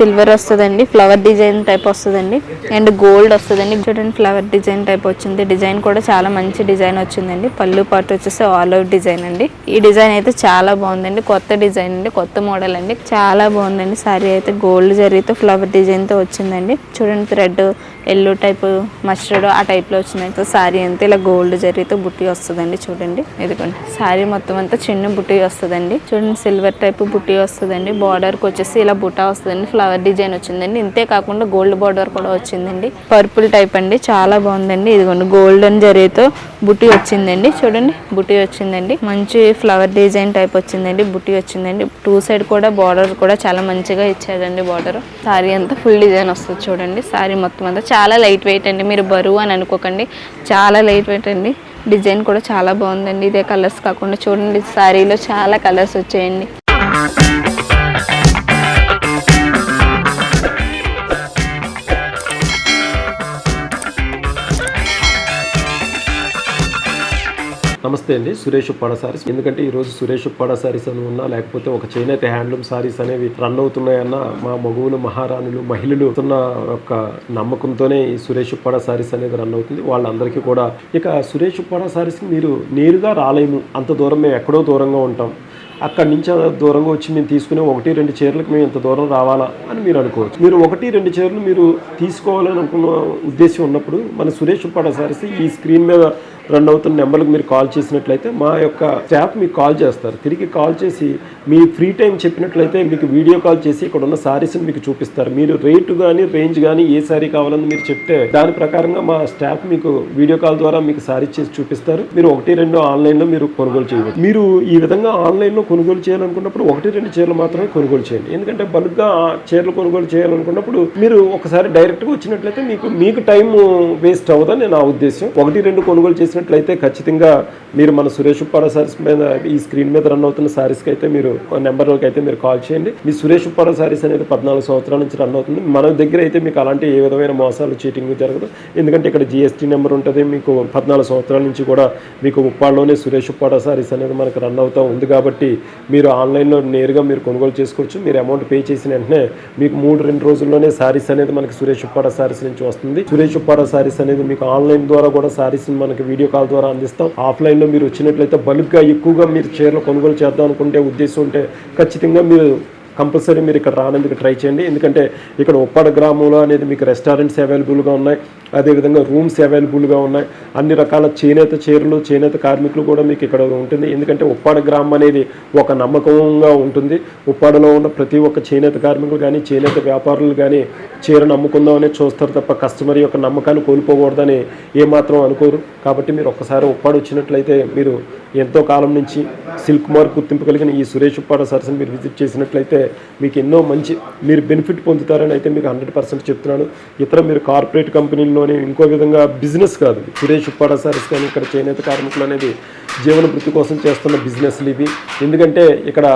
Silver వస్తుందండి, flower design type వస్తుందండి and gold వస్తుందండి. చూడండి ఫ్లవర్ డిజైన్ టైప్ వచ్చింది. డిజైన్ కూడా చాలా మంచి డిజైన్ వచ్చిందండి. పళ్ళు పాటు వచ్చేసి ఆల్ ఓవర్ డిజైన్ అండి. ఈ డిజైన్ అయితే చాలా బాగుందండి. కొత్త డిజైన్ అండి, కొత్త మోడల్ అండి. చాలా బాగుందండి. సారీ అయితే గోల్డ్ జరీతో ఫ్లవర్ డిజైన్ తో వచ్చిందండి. చూడండి థ్రెడ్ ఎల్లో టైప్ మస్టర్డ్ ఆ టైప్ లో వచ్చిందండి. సారీ అంతా ఇలా గోల్డ్ జరీతో బుట్టి వస్తుందండి. చూడండి ఇదిగోండి సారీ మొత్తం అంతా చిన్న బుట్టి వస్తుందండి. చూడండి సిల్వర్ టైప్ బుట్టి వస్తుందండి. బార్డర్ కి వచ్చేసి ఇలా బుట్టా వస్తుందండి. ఫ్లవర్ డిజైన్ వచ్చిందండి. ఇంతే కాకుండా గోల్డ్ బార్డర్ కూడా వచ్చిందండి. పర్పుల్ టైప్ అండి, చాలా బాగుందండి. ఇదిగోండి గోల్డెన్ జరీతో బుట్టి వచ్చిందండి. చూడండి బుట్టి వచ్చిందండి. మంచి ఫ్లవర్ డిజైన్ టైప్ వచ్చిందండి. బుట్టి వచ్చిందండి. టూ సైడ్ కూడా బార్డర్ కూడా చాలా మంచిగా ఇచ్చాడండి. బార్డర్ సారీ అంతా ఫుల్ డిజైన్ వస్తుంది. చూడండి సారీ మొత్తం అంతా చాలా లైట్ వెయిట్ అండి. మీరు బరువు అని అనుకోకండి, చాలా లైట్ వెయిట్ అండి. డిజైన్ కూడా చాలా బాగుందండి. ఇదే కలర్స్ కాకుండా చూడండి సారీలో చాలా కలర్స్ వచ్చాయండి. నమస్తే అండి, సురేష్ ఉప్పాడ సారీస్. ఎందుకంటే ఈరోజు సురేష్ ఉప్పాడ సారీస్ అని ఉన్నా, లేకపోతే ఒక చేనేత హ్యాండ్లూమ్ సారీస్ అనేవి రన్ అవుతున్నాయన్న మా మగువులు మహారాణులు మహిళలు ఉన్న ఒక నమ్మకంతోనే ఈ సురేష్ ఉప్పాడ సారీస్ అనేది రన్ అవుతుంది. వాళ్ళందరికీ కూడా ఇక సురేష్ ఉప్పాడ సారీస్ మీరు నేరుగా రాలేము, అంత దూరం మేము ఎక్కడో దూరంగా ఉంటాం, అక్కడి నుంచి దూరంగా వచ్చి మేము తీసుకునే 1-2 చీరలకు మేము ఇంత దూరం రావాలా అని మీరు అనుకోవచ్చు. మీరు 1-2 చీరలు మీరు తీసుకోవాలని అనుకున్న ఉద్దేశం ఉన్నప్పుడు మన సురేష్ ఉప్పాడ సారీస్ ఈ స్క్రీన్ మీద రన్ అవుతున్న నెంబర్లకు మీరు కాల్ చేసినట్లయితే మా యొక్క స్టాఫ్ మీకు కాల్ చేస్తారు. తిరిగి కాల్ చేసి మీ ఫ్రీ టైం చెప్పినట్లయితే మీకు వీడియో కాల్ చేసి ఇక్కడ ఉన్న సారీస్ని మీకు చూపిస్తారు. మీరు రేటు కానీ రేంజ్ కానీ ఏ సారీ కావాలని మీరు చెప్తే దాని ప్రకారంగా మా స్టాఫ్ మీకు వీడియో కాల్ ద్వారా మీకు సారీ చేసి చూపిస్తారు. మీరు 1-2 ఆన్లైన్లో మీరు కొనుగోలు చేయవచ్చు. మీరు ఈ విధంగా ఆన్లైన్లో కొనుగోలు చేయాలనుకున్నప్పుడు 1-2 చీరలు మాత్రమే కొనుగోలు చేయండి. ఎందుకంటే బల్క్గా చీరలు కొనుగోలు చేయాలనుకున్నప్పుడు మీరు ఒకసారి డైరెక్ట్గా వచ్చినట్లయితే మీకు టైం వేస్ట్ అవ్వదని నా ఉద్దేశం. 1-2 కొనుగోలు చేసినట్లయితే ఖచ్చితంగా మీరు మన సురేష్ ఉప్పాడ సారీస్ మీద ఈ స్క్రీన్ మీద రన్ అవుతున్న సారీస్కి అయితే మీరు నెంబర్కి అయితే మీరు కాల్ చేయండి. మీ సురేష్ ఉప్పాడ సారీస్ అనేది 14 సంవత్సరాల నుంచి రన్ అవుతుంది. మన దగ్గర అయితే మీకు అలాంటి ఏ విధమైన మోసాలు చీటింగ్ జరగదు. ఎందుకంటే ఇక్కడ GST నెంబర్ ఉంటుంది. మీకు 14 సంవత్సరాల నుంచి కూడా మీకు ఉప్పాడలోనే సురేష్ ఉప్పాడ సారీస్ అనేది మనకు రన్ అవుతూ ఉంది. కాబట్టి మీరు ఆన్లైన్లో నేరుగా మీరు కొనుగోలు చేసుకోవచ్చు. మీరు అమౌంట్ పే చేసిన వెంటనే మీకు 3-2 రోజుల్లోనే సారీస్ అనేది మనకి సురేష్ ఉప్పాడ సారీస్ నుంచి వస్తుంది. సురేష్ ఉప్పాడ సారీస్ అనేది మీకు ఆన్లైన్ ద్వారా కూడా సారీస్ మనకి వీడియో కాల్ ద్వారా అందిస్తాం. ఆఫ్లైన్లో మీరు వచ్చినట్లయితే బల్క్గా ఎక్కువగా మీరు చీరలు కొనుగోలు చేద్దాం అనుకుంటే ఉద్దేశం ఉంటే ఖచ్చితంగా మీరు కంపల్సరీ మీరు ఇక్కడ రానందుకు ట్రై చేయండి. ఎందుకంటే ఇక్కడ ఉప్పాడ గ్రామంలో అనేది మీకు రెస్టారెంట్స్ అవైలబుల్గా ఉన్నాయి, అదేవిధంగా రూమ్స్ అవైలబుల్గా ఉన్నాయి. అన్ని రకాల చేనేత చీరలు చేనేత కార్మికులు కూడా మీకు ఇక్కడ ఉంటుంది. ఎందుకంటే ఉప్పాడ గ్రామం అనేది ఒక నమ్మకంగా ఉంటుంది. ఉప్పాడలో ఉన్న ప్రతి ఒక్క చేనేత కార్మికులు కానీ చేనేత వ్యాపారులు కానీ చీరను అమ్ముకుందామని చూస్తారు తప్ప కస్టమర్ యొక్క నమ్మకాన్ని కోల్పోకూడదని ఏమాత్రం అనుకోరు. కాబట్టి మీరు ఒక్కసారి ఉప్పాడ వచ్చినట్లయితే మీరు ఎంతో కాలం నుంచి సిల్క్ మార్క్ గుర్తింపు కలిగిన ఈ సురేష్ ఉప్పాడ సారీస్ని మీరు విజిట్ చేసినట్లయితే మీకు ఎన్నో మంచి మీరు బెనిఫిట్ పొందుతారని అయితే మీకు 100% చెప్తున్నాను. ఇతర మీరు కార్పొరేట్ కంపెనీల్లోనే ఇంకో విధంగా బిజినెస్ కాదు. సురేష్ ఉప్పాడ సారీస్ కానీ ఇక్కడ చేనేత కార్మికులు అనేది జీవన వృత్తి కోసం చేస్తున్న బిజినెస్లు ఇవి. ఎందుకంటే ఇక్కడ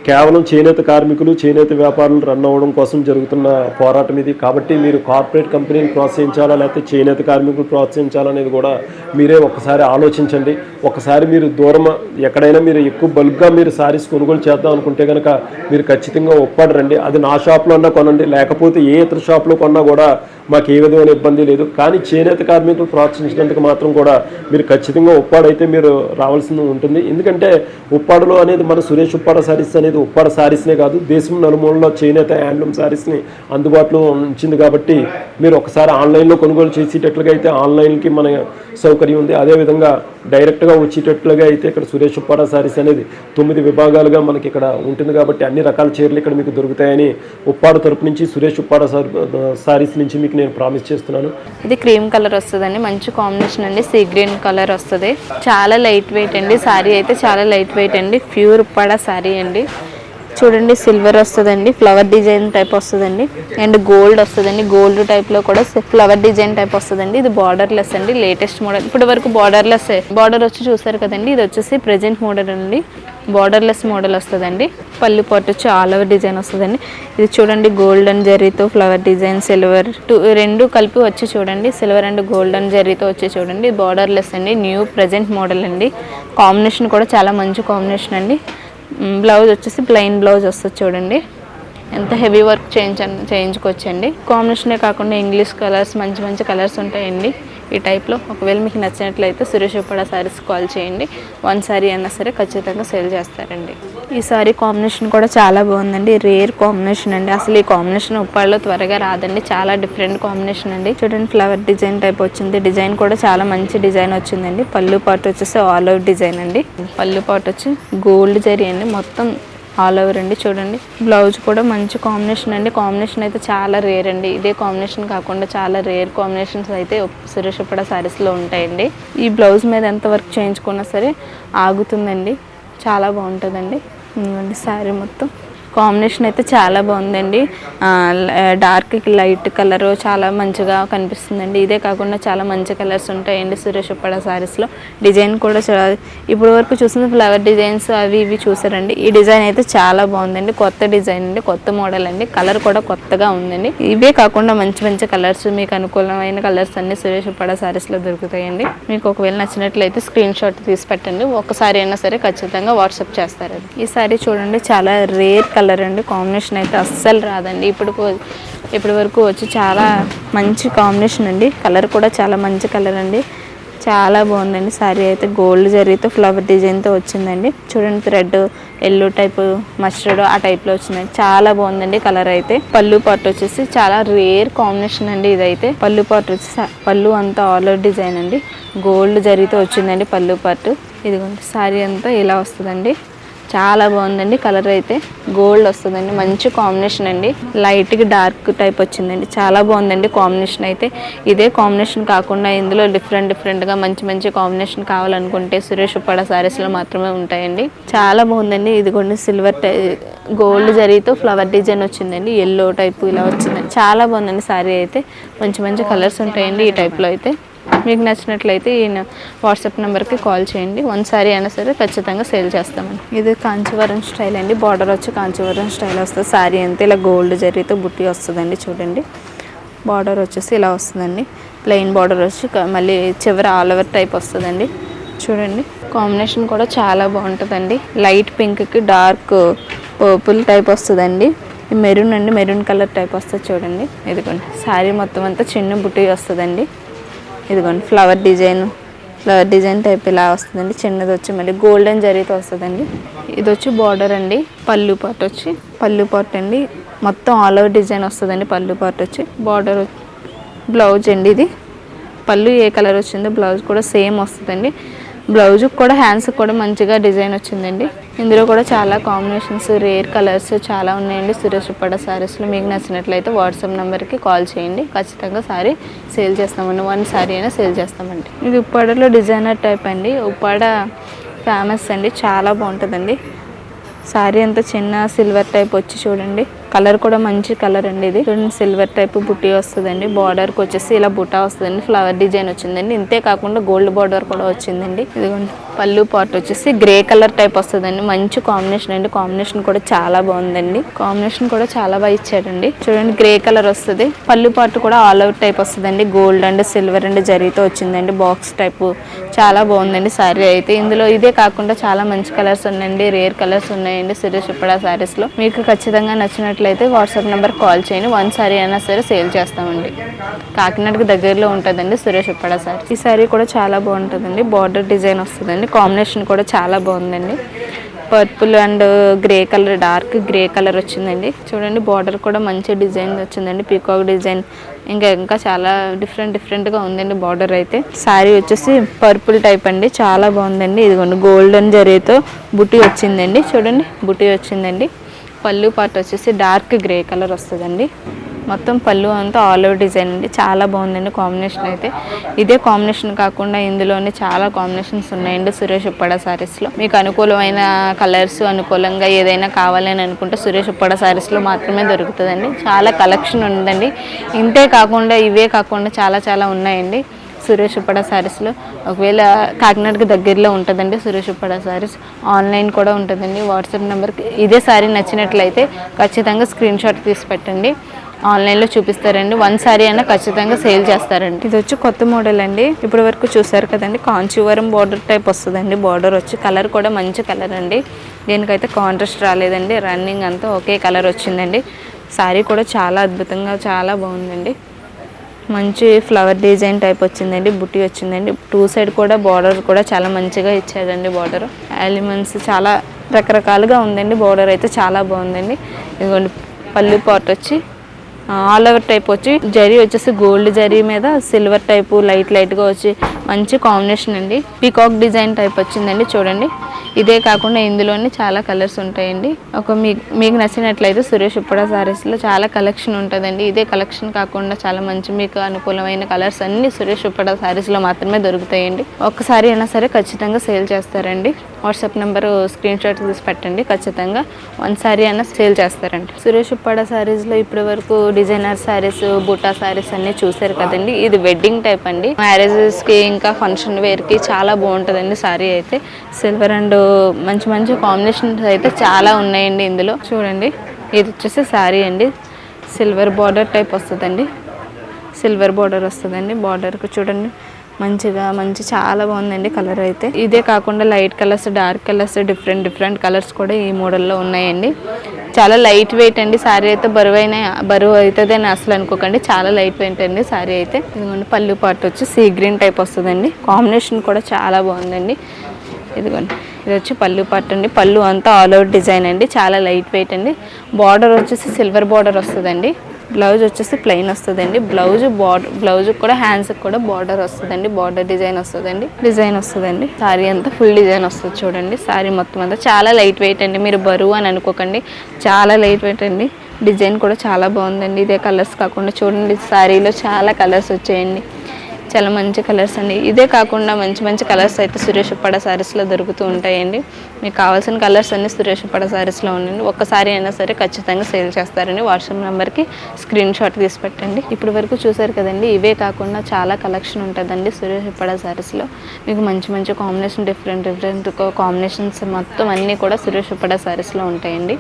కేవలం చేనేత కార్మికులు చేనేత వ్యాపారులు రన్ అవ్వడం కోసం జరుగుతున్న పోరాటం ఇది. కాబట్టి మీరు కార్పొరేట్ కంపెనీని ప్రోత్సహించాలా లేకపోతే చేనేత కార్మికులు ప్రోత్సహించాలనేది కూడా మీరే ఒకసారి ఆలోచించండి. ఒకసారి మీరు దూరం ఎక్కడైనా మీరు ఎక్కువ బల్క్గా మీరు సారీస్ కొనుగోలు చేద్దాం అనుకుంటే కనుక మీరు ఖచ్చితంగా ఉప్పాడరండి. అది నా షాప్లో అన్నా కొనండి, లేకపోతే ఏ ఇతర షాప్లో కొన్నా కూడా మాకు ఏ విధమైన ఇబ్బంది లేదు. కానీ చేనేత కార్మికులు ప్రోత్సహించినందుకు మాత్రం కూడా మీరు ఖచ్చితంగా ఉప్పాడైతే మీరు రావాల్సి ఉంటుంది. ఎందుకంటే ఉప్పాడలో అనేది మన సురేష్ ఉప్పాడ సారీస్ అనేది ఉప్పాడ సారీస్నే కాదు, దేశం నలుమూలలో చేనేత హ్యాండ్లూమ్ సారీస్ని అందుబాటులో ఉంచింది. కాబట్టి మీరు ఒకసారి ఆన్లైన్లో కొనుగోలు చేసేటట్లుగా అయితే ఆన్లైన్కి మన సౌకర్యం ఉంది. అదేవిధంగా డైరెక్ట్గా వచ్చేటట్లుగా అయితే ఇక్కడ సురేష్ ఉప్పాడ సారీస్ అనేది 9 విభాగాలుగా మనకి ఇక్కడ ఉంటుంది. కాబట్టి అన్ని రకాల చీరలు ఇక్కడ మీకు దొరుకుతాయని ఉప్పాడ తరపు నుంచి సురేష్ ఉప్పాడ సారీస్ నుంచి మీకు నేను ప్రామిస్ చేస్తున్నాను. ఇది క్రీమ్ కలర్ వస్తుందండి, మంచి కాంబినేషన్ అండి. సీ గ్రీన్ కలర్ వస్తుంది, చాలా లైట్ వెయిట్ అండి. సారీ అయితే చాలా లైట్ వెయిట్ అండి, ప్యూర్ ఉప్పాడ సారీ అండి. చూడండి సిల్వర్ వస్తుందండి, ఫ్లవర్ డిజైన్ టైప్ వస్తుందండి అండ్ గోల్డ్ వస్తుందండి. గోల్డ్ టైప్లో కూడా ఫ్లవర్ డిజైన్ టైప్ వస్తుందండి. ఇది బార్డర్లెస్ అండి, లేటెస్ట్ మోడల్. ఇప్పటి వరకు బార్డర్లెస్ బార్డర్ వచ్చి చూసారు కదండి. ఇది వచ్చేసి ప్రెజెంట్ మోడల్ అండి, బార్డర్లెస్ మోడల్ వస్తుందండి. పళ్ళు పాటు వచ్చి ఆల్ ఓవర్ డిజైన్ వస్తుందండి. ఇది చూడండి గోల్డెన్ జరీతో ఫ్లవర్ డిజైన్, సిల్వర్ రెండు కలిపి వచ్చి చూడండి, సిల్వర్ అండ్ గోల్డెన్ జరీతో వచ్చి చూడండి. బార్డర్లెస్ అండి, న్యూ ప్రెజెంట్ మోడల్ అండి. కాంబినేషన్ కూడా చాలా మంచి కాంబినేషన్ అండి. బ్లౌజ్ వచ్చేసి ప్లెయిన్ బ్లౌజ్ వస్తుంది చూడండి. ఎంత హెవీ వర్క్ చేయించుకోవచ్చండి. కాంబినేషనే కాకుండా ఇంగ్లీష్ కలర్స్ మంచి మంచి కలర్స్ ఉంటాయండి ఈ టైప్లో. ఒకవేళ మీకు నచ్చినట్లయితే సురేష్ ఉప్పాడ సారీస్ కాల్ చేయండి. 1 సారీ అయినా సరే ఖచ్చితంగా సేల్ చేస్తారండి. ఈ సారీ కాంబినేషన్ కూడా చాలా బాగుందండి. రేర్ కాంబినేషన్ అండి. అసలు ఈ కాంబినేషన్ ఉప్పాడలో త్వరగా రాదండి. చాలా డిఫరెంట్ కాంబినేషన్ అండి. చూడండి ఫ్లవర్ డిజైన్ టైప్ వచ్చింది. డిజైన్ కూడా చాలా మంచి డిజైన్ వచ్చిందండి. పళ్ళు పాటు వచ్చేసి ఆల్ ఓవర్ డిజైన్ అండి. పళ్ళు పాటు వచ్చి గోల్డ్ జరీ అండి. మొత్తం ఆల్ ఓవర్ అండి. చూడండి బ్లౌజ్ కూడా మంచి కాంబినేషన్ అండి. కాంబినేషన్ అయితే చాలా రేర్ అండి. ఇదే కాంబినేషన్ కాకుండా చాలా రేర్ కాంబినేషన్స్ అయితే సురేష్ ఉప్పాడ సారీస్లో ఉంటాయండి. ఈ బ్లౌజ్ మీద ఎంత వర్క్ చేయించుకున్నా సరే ఆగుతుందండి. చాలా బాగుంటుందండి. శారీ మొత్తం కాంబినేషన్ అయితే చాలా బాగుందండి. డార్క్కి లైట్ కలర్ చాలా మంచిగా కనిపిస్తుందండి. ఇదే కాకుండా చాలా మంచి కలర్స్ ఉంటాయండి సురేష్ ఉప్పాడ సారీస్లో. డిజైన్ కూడా ఇప్పుడు వరకు చూసిన ఫ్లవర్ డిజైన్స్ అవి ఇవి చూసారండి. ఈ డిజైన్ అయితే చాలా బాగుందండి. కొత్త డిజైన్ అండి, కొత్త మోడల్ అండి. కలర్ కూడా కొత్తగా ఉందండి. ఇవే కాకుండా మంచి మంచి కలర్స్, మీకు అనుకూలమైన కలర్స్ అన్ని సురేష్ ఉప్పాడ సారీస్లో దొరుకుతాయండి. మీకు ఒకవేళ నచ్చినట్లయితే స్క్రీన్ షాట్ తీసి పెట్టండి. ఒక్కసారి అయినా సరే ఖచ్చితంగా వాట్సాప్ చేస్తారండి. ఈ సారీ చూడండి చాలా రేర్ కలర్ అండి. కాంబినేషన్ అయితే అస్సలు రాదండి. ఇప్పటి వరకు వచ్చి చాలా మంచి కాంబినేషన్ అండి. కలర్ కూడా చాలా మంచి కలర్ అండి. చాలా బాగుందండి. సారీ అయితే గోల్డ్ జరీతో ఫ్లవర్ డిజైన్తో వచ్చిందండి. చూడండి థ్రెడ్ ఎల్లో టైప్ మస్టర్డ్ ఆ టైప్లో వచ్చిందండి. చాలా బాగుందండి కలర్ అయితే. పళ్ళు పార్ట్ వచ్చేసి చాలా రేర్ కాంబినేషన్ అండి. ఇదైతే పళ్ళు పార్ట్ వచ్చేసి పళ్ళు అంతా ఆల్ ఓవర్ డిజైన్ అండి. గోల్డ్ జరీతో వచ్చిందండి పళ్ళు పార్ట్. ఇదిగోండి సారీ అంతా ఇలా వస్తుందండి. చాలా బాగుందండి. కలర్ అయితే గోల్డ్ వస్తుందండి. మంచి కాంబినేషన్ అండి. లైట్గా డార్క్ టైప్ వచ్చిందండి. చాలా బాగుందండి కాంబినేషన్ అయితే. ఇదే కాంబినేషన్ కాకుండా ఇందులో డిఫరెంట్గా మంచి మంచి కాంబినేషన్ కావాలనుకుంటే సురేష్ ఉప్పాడ సారీస్లో మాత్రమే ఉంటాయండి. చాలా బాగుందండి. ఇదిగోండి సిల్వర్ గోల్డ్ జరీతో ఫ్లవర్ డిజైన్ వచ్చిందండి. ఎల్లో టైప్ ఇలా వచ్చిందండి. చాలా బాగుందండి సారీ అయితే. మంచి మంచి కలర్స్ ఉంటాయండి ఈ టైప్లో అయితే. మీకు నచ్చినట్లయితే ఈ వాట్సాప్ నెంబర్కి కాల్ చేయండి. 1 సారీ అయినా సరే ఖచ్చితంగా సేల్ చేస్తామండి. ఇది కాంచీవరం స్టైల్ అండి. బార్డర్ వచ్చి కాంచీవరం స్టైల్ వస్తుంది. సారీ అంతా ఇలా గోల్డ్ జరీతో బుట్టి వస్తుందండి. చూడండి బార్డర్ వచ్చేసి ఇలా వస్తుందండి. ప్లెయిన్ బార్డర్ వచ్చి మళ్ళీ చివరి ఆల్ ఓవర్ టైప్ వస్తుందండి. చూడండి కాంబినేషన్ కూడా చాలా బాగుంటుందండి. లైట్ పింక్కి డార్క్ పర్పుల్ టైప్ వస్తుందండి. మెరూన్ అండి, మెరూన్ కలర్ టైప్ వస్తుంది. చూడండి ఇదిగోండి సారీ మొత్తం అంతా చిన్న బుట్టి వస్తుందండి. ఇదిగోండి ఫ్లవర్ డిజైన్ టైప్ ఇలా వస్తుందండి. చిన్నది వచ్చి మళ్ళీ గోల్డెన్ జరీతో వస్తుందండి. ఇది వచ్చి బార్డర్ అండి. పళ్ళు పార్ట్ అండి. మొత్తం ఆల్ ఓవర్ డిజైన్ వస్తుందండి. పళ్ళు పార్ట్ వచ్చి బార్డర్ బ్లౌజ్ అండి. ఇది పళ్ళు ఏ కలర్ వచ్చిందో బ్లౌజ్ కూడా సేమ్ వస్తుందండి. బ్లౌజ్ కూడా హ్యాండ్స్ కూడా మంచిగా డిజైన్ వచ్చిందండి. ఇందులో కూడా చాలా కాంబినేషన్స్ రేర్ కలర్స్ చాలా ఉన్నాయండి సురేష్ ఉప్పాడ సారీస్లో. మీకు నచ్చినట్లయితే వాట్సాప్ నెంబర్కి కాల్ చేయండి. ఖచ్చితంగా సారీ సేల్ చేస్తామండి. 1 సారీ అయినా సేల్ చేస్తామండి. ఇది ఉప్పాడలో డిజైనర్ టైప్ అండి. ఉప్పాడ ఫేమస్ అండి. చాలా బాగుంటుందండి. సారీ అంతా చిన్న సిల్వర్ టైప్ వచ్చి చూడండి. కలర్ కూడా మంచి కలర్ అండి. ఇది చూడండి సిల్వర్ టైప్ బుట్టి వస్తుందండి. బార్డర్కి వచ్చేసి ఇలా బుట్టా వస్తుందండి. ఫ్లవర్ డిజైన్ వచ్చిందండి. ఇంతే కాకుండా గోల్డ్ బార్డర్ కూడా వచ్చిందండి. ఇదిగోండి పళ్ళు పార్ట్ వచ్చేసి గ్రే కలర్ టైప్ వస్తుందండి. మంచి కాంబినేషన్ అండి. కాంబినేషన్ కూడా చాలా బాగుందండి. కాంబినేషన్ కూడా చాలా బాగా ఇచ్చాడండి. చూడండి గ్రే కలర్ వస్తుంది. పళ్ళు పార్ట్ కూడా ఆల్ అవుట్ టైప్ వస్తుందండి. గోల్డ్ అండ్ సిల్వర్ అండ్ జరీతో వచ్చిందండి. బాక్స్ టైప్ చాలా బాగుందండి సారీ అయితే. ఇందులో ఇదే కాకుండా చాలా మంచి కలర్స్ ఉన్నాయండి. రేర్ కలర్స్ ఉన్నాయండి సురేష్ ఉప్పాడ సారీస్లో. మీకు ఖచ్చితంగా నచ్చినట్లయితే వాట్సాప్ నెంబర్ కాల్ చేయండి. 1 సారీ అయినా సరే సేల్ చేస్తామండి. కాకినాడకి దగ్గరలో ఉంటుందండి సురేష్ ఉప్పాడ సారీ. ఈ సారీ కూడా చాలా బాగుంటుందండి. బార్డర్ డిజైన్ వస్తుందండి. కాంబినేషన్ కూడా చాలా బాగుందండి. Purple and grey colour dark grey colour వచ్చిందండి. చూడండి బార్డర్ కూడా మంచి డిజైన్ వచ్చిందండి. పీకాక్ డిజైన్ ఇంకా చాలా డిఫరెంట్గా ఉందండి బార్డర్ అయితే. శారీ వచ్చేసి పర్పుల్ టైప్ అండి. చాలా బాగుందండి. ఇదిగోండి గోల్డెన్ జరీతో బుట్టి వచ్చిందండి. చూడండి బుట్టి వచ్చిందండి. పళ్ళు పార్ట్ వచ్చేసి డార్క్ గ్రే కలర్ వస్తుందండి. మొత్తం పళ్ళు అంతా ఆల్ ఓవర్ డిజైన్ అండి. చాలా బాగుందండి కాంబినేషన్ అయితే. ఇదే కాంబినేషన్ కాకుండా ఇందులోనే చాలా కాంబినేషన్స్ ఉన్నాయండి సురేష్ ఉప్పాడ సారీస్లో. మీకు అనుకూలమైన కలర్స్ అనుకూలంగా ఏదైనా కావాలని అనుకుంటే సురేష్ ఉప్పాడ సారీస్లో మాత్రమే దొరుకుతుందండి. చాలా కలెక్షన్ ఉందండి. ఇంతే కాకుండా ఇవే కాకుండా చాలా ఉన్నాయండి సురేష్ ఉప్పాడ సారీస్లో. ఒకవేళ కాకినాడకి దగ్గరలో ఉంటుందండి సురేష్ ఉప్పాడ సారీస్. ఆన్లైన్ కూడా ఉంటుందండి. వాట్సాప్ నెంబర్కి ఇదే సారీ నచ్చినట్లయితే ఖచ్చితంగా స్క్రీన్ షాట్ తీసి పెట్టండి. ఆన్లైన్లో చూపిస్తారండి. 1 సారీ అయినా ఖచ్చితంగా సేల్ చేస్తారండి. ఇది వచ్చి కొత్త మోడల్ అండి. ఇప్పటి వరకు చూసారు కదండి. కాంచీవరం బార్డర్ టైప్ వస్తుందండి. బార్డర్ వచ్చి కలర్ కూడా మంచి కలర్ అండి. దీనికైతే కాంట్రాస్ట్ రాలేదండి, రన్నింగ్ అంతా ఒకే కలర్ వచ్చిందండి. శారీ కూడా చాలా అద్భుతంగా చాలా బాగుందండి. మంచి ఫ్లవర్ డిజైన్ టైప్ వచ్చిందండి, బుట్టి వచ్చిందండి. 2 సైడ్ కూడా బార్డర్ కూడా చాలా మంచిగా ఇచ్చాడండి. బార్డర్ ఎలిమెంట్స్ చాలా రకరకాలుగా ఉందండి. బార్డర్ అయితే చాలా బాగుందండి. ఇదిగోండి పళ్ళు పార్ట్ వచ్చి ఆల్ ఓవర్ టైప్ వచ్చి జరీ వచ్చేసి గోల్డ్ జరీ మీద సిల్వర్ టైపు లైట్గా వచ్చి మంచి కాంబినేషన్ అండి. పీకాక్ డిజైన్ టైప్ వచ్చిందండి చూడండి. ఇదే కాకుండా ఇందులోనే చాలా కలర్స్ ఉంటాయండి. మీకు నచ్చినట్లయితే సురేష్ ఉప్పడ సారీస్లో చాలా కలెక్షన్ ఉంటుందండి. ఇదే కలెక్షన్ కాకుండా చాలా మంచి మీకు అనుకూలమైన కలర్స్ అన్ని సురేష్ ఉప్పడ సారీస్లో మాత్రమే దొరుకుతాయండి. ఒక్కసారి అయినా సరే ఖచ్చితంగా సేల్ చేస్తారండి. వాట్సాప్ నెంబర్ స్క్రీన్ షాట్ తీసి పెట్టండి, ఖచ్చితంగా 1 సారీ అయినా సేల్ చేస్తారండి. సురేష్ ఉప్పడ సారీస్లో ఇప్పటి వరకు డిజైనర్ సారీస్, బుట్టా సారీస్ అన్ని చూసారు కదండి. ఇది వెడ్డింగ్ టైప్ అండి. మ్యారేజెస్కి ఇంకా ఫంక్షన్ వేర్కి చాలా బాగుంటుందండి. సారీ అయితే సిల్వర్ అండ్ మంచి కాంబినేషన్స్ అయితే చాలా ఉన్నాయండి ఇందులో. చూడండి ఇది వచ్చేసి సారీ అండి, సిల్వర్ బార్డర్ టైప్ వస్తుందండి. సిల్వర్ బార్డర్ వస్తుందండి. బార్డర్కి చూడండి మంచి చాలా బాగుందండి కలర్ అయితే. ఇదే కాకుండా light colours, dark colours, different colours కూడా ఈ మోడల్లో ఉన్నాయండి. చాలా లైట్ వెయిట్ అండి. సారీ అయితే బరువు అవుతుంది అని అసలు అనుకోకండి, చాలా లైట్ వెయిట్ అండి సారీ అయితే. ఇదిగోండి పళ్ళు పార్ట్ వచ్చి సీ గ్రీన్ టైప్ వస్తుందండి. కాంబినేషన్ కూడా చాలా బాగుందండి. ఇదిగోండి ఇది వచ్చి పళ్ళు పార్ట్ అండి. పళ్ళు అంతా ఆల్ అవుట్ డిజైన్ అండి, చాలా లైట్ వెయిట్ అండి. బార్డర్ వచ్చేసి సిల్వర్ బార్డర్ వస్తుందండి. బ్లౌజ్ వచ్చేసి ప్లెయిన్ వస్తుందండి. బ్లౌజ్ కూడా హ్యాండ్స్కి కూడా బార్డర్ వస్తుందండి. బార్డర్ డిజైన్ వస్తుందండి. సారీ అంతా ఫుల్ డిజైన్ వస్తుంది చూడండి. సారీ మొత్తం అంతా చాలా లైట్ వెయిట్ అండి. మీరు బరువు అని అనుకోకండి, చాలా లైట్ వెయిట్ అండి. డిజైన్ కూడా చాలా బాగుందండి. ఇదే కలర్స్ కాకుండా చూడండి సారీలో చాలా కలర్స్ వచ్చాయండి, చాలా మంచి కలర్స్ అండి. ఇదే కాకుండా మంచి కలర్స్ అయితే సురేష్ ఉప్పడ సారీస్లో దొరుకుతూ ఉంటాయండి. మీకు కావాల్సిన కలర్స్ అన్ని సురేష్ ఉప్పడ సారీస్లో ఉండండి. ఒక్కసారి అయినా సరే ఖచ్చితంగా సేల్ చేస్తారండి. వాట్సాప్ నెంబర్కి స్క్రీన్ షాట్ తీసి పెట్టండి. ఇప్పుడు వరకు చూసారు కదండి. ఇవే కాకుండా చాలా కలెక్షన్ ఉంటుందండి సురేష్ ఉప్పడ సారీస్లో. మీకు మంచి కాంబినేషన్ డిఫరెంట్ కాంబినేషన్స్ మొత్తం అన్నీ కూడా సురేష్ ఉప్పడ సారీస్లో ఉంటాయండి.